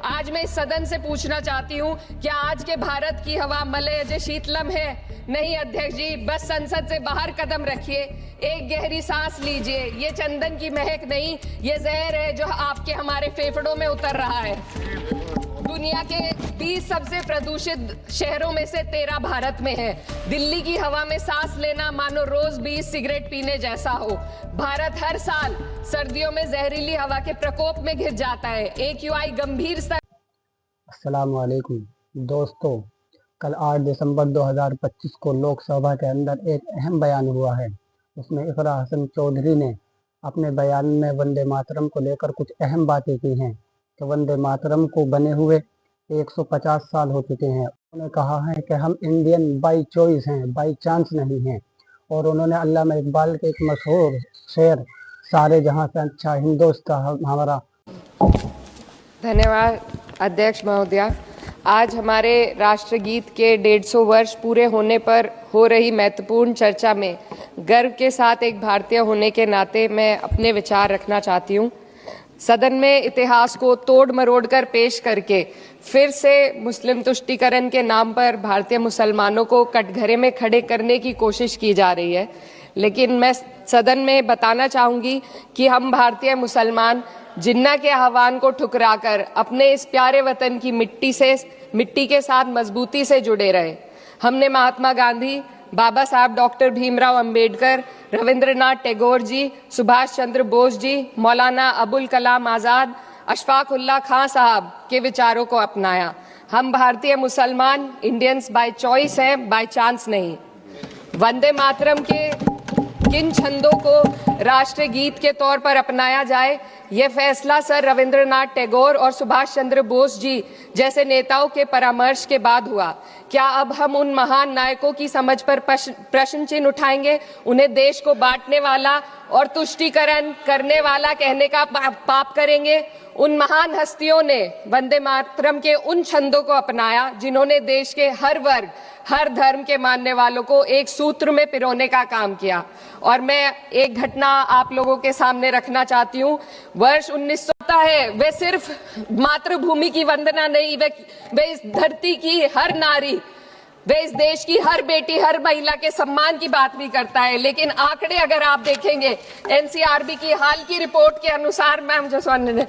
आज मैं इस सदन से पूछना चाहती हूँ, क्या आज के भारत की हवा मलयज शीतलम है? नहीं अध्यक्ष जी, बस संसद से बाहर कदम रखिए, एक गहरी सांस लीजिए। ये चंदन की महक नहीं, ये जहर है जो आपके हमारे फेफड़ों में उतर रहा है। दुनिया के 20 सबसे प्रदूषित शहरों में से 13 भारत में है। दिल्ली की हवा में सांस लेना मानो रोज 20 सिगरेट पीने जैसा हो। भारत हर साल सर्दियों में जहरीली हवा के प्रकोप में घिर जाता है। AQI गंभीर स्तर। अस्सलाम वालेकुम दोस्तों, कल 8 दिसंबर 2025 को लोकसभा के अंदर एक अहम बयान हुआ है। उसमें इकरा हसन चौधरी ने अपने बयान में वंदे मातरम को लेकर कुछ अहम बातें की हैं कि वंदे मातरम को बने हुए 150 साल हो चुके हैं। उन्होंने कहा है कि हम इंडियन बाई चॉइस हैं, बाई चांस नहीं हैं। और उन्होंने अल्लामा इकबाल के एक मशहूर शेर, सारे जहां से अच्छा हिंदुस्तान हमारा। धन्यवाद अध्यक्ष महोदया। आज हमारे राष्ट्रगीत के 150 वर्ष पूरे होने पर हो रही महत्वपूर्ण चर्चा में गर्व के साथ एक भारतीय होने के नाते मैं अपने विचार रखना चाहती हूँ। सदन में इतिहास को तोड़ मरोड़ कर पेश करके फिर से मुस्लिम तुष्टीकरण के नाम पर भारतीय मुसलमानों को कटघरे में खड़े करने की कोशिश की जा रही है। लेकिन मैं सदन में बताना चाहूंगी कि हम भारतीय मुसलमान जिन्ना के आह्वान को ठुकराकर अपने इस प्यारे वतन की मिट्टी के साथ मजबूती से जुड़े रहे। हमने महात्मा गांधी, बाबा साहब डॉक्टर भीमराव अंबेडकर, रविंद्रनाथ टैगोर जी, सुभाष चंद्र बोस जी, मौलाना अबुल कलाम आजाद, अशफाक उल्लाह खां साहब के विचारों को अपनाया। हम भारतीय मुसलमान इंडियंस बाय चॉइस हैं, बाय चांस नहीं। वंदे मातरम के किन छंदों को राष्ट्रगीत के तौर पर अपनाया जाए, यह फैसला सर रविंद्रनाथ टैगोर और सुभाष चंद्र बोस जी जैसे नेताओं के परामर्श के बाद हुआ। क्या अब हम उन महान नायकों की समझ पर प्रश्न चिन्ह उठाएंगे? उन्हें देश को बांटने वाला और तुष्टीकरण करने वाला कहने का पाप करेंगे? उन महान हस्तियों ने वंदे मातरम के उन छंदों को अपनाया जिन्होंने देश के हर वर्ग, हर धर्म के मानने वालों को एक सूत्र में पिरोने का काम किया। और मैं एक घटना आप लोगों के सामने रखना चाहती हूँ। वर्ष 1900 है, वे सिर्फ मातृभूमि की वंदना नहीं, वे इस धरती की हर नारी, वे इस देश की हर बेटी, हर महिला के सम्मान की बात भी करता है। लेकिन आंकड़े अगर आप देखेंगे, NCRB की हाल की रिपोर्ट के अनुसार, मैम जसवंत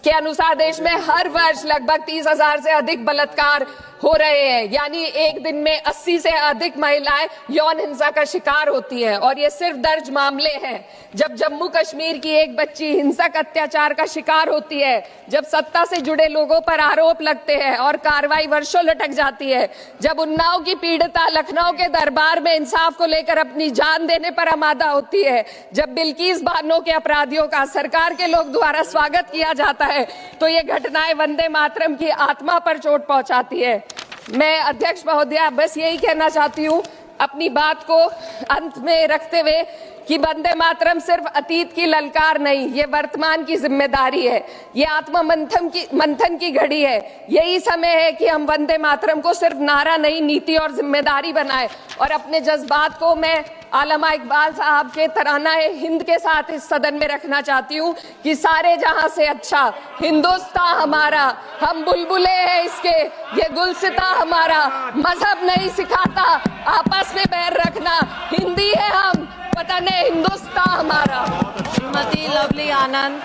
के अनुसार देश में हर वर्ष लगभग 30,000 से अधिक बलात्कार हो रहे हैं। यानी एक दिन में 80 से अधिक महिलाएं यौन हिंसा का शिकार होती हैं। और ये सिर्फ दर्ज मामले हैं। जब जम्मू कश्मीर की एक बच्ची हिंसक अत्याचार का शिकार होती है, जब सत्ता से जुड़े लोगों पर आरोप लगते हैं और कार्रवाई वर्षों लटक जाती है, जब उन्नाव की पीड़िता लखनऊ के दरबार में इंसाफ को लेकर अपनी जान देने पर आमादा होती है, जब बिल्किस बानो के अपराधियों का सरकार के लोग द्वारा स्वागत किया जाता है, तो ये घटनाएं वंदे मातरम की आत्मा पर चोट पहुंचाती है। मैं अध्यक्ष महोदया बस यही कहना चाहती हूँ अपनी बात को अंत में रखते हुए कि वंदे मातरम सिर्फ अतीत की ललकार नहीं, ये वर्तमान की जिम्मेदारी है। ये आत्म मंथन की घड़ी है। यही समय है कि हम वंदे मातरम को सिर्फ नारा नहीं, नीति और जिम्मेदारी बनाए। और अपने जज्बात को मैं अल्लामा इकबाल साहब के तराना हिंद के साथ इस सदन में रखना चाहती हूँ कि सारे जहां से अच्छा हिंदुस्तान हमारा, हम बुलबुले हैं इसके, ये गुलसिता हमारा, मजहब नहीं सिखाता आपस में बैर रखना, हिंदी है हम, वतन है हिंदुस्तान हमारा। श्रीमती लवली आनंद।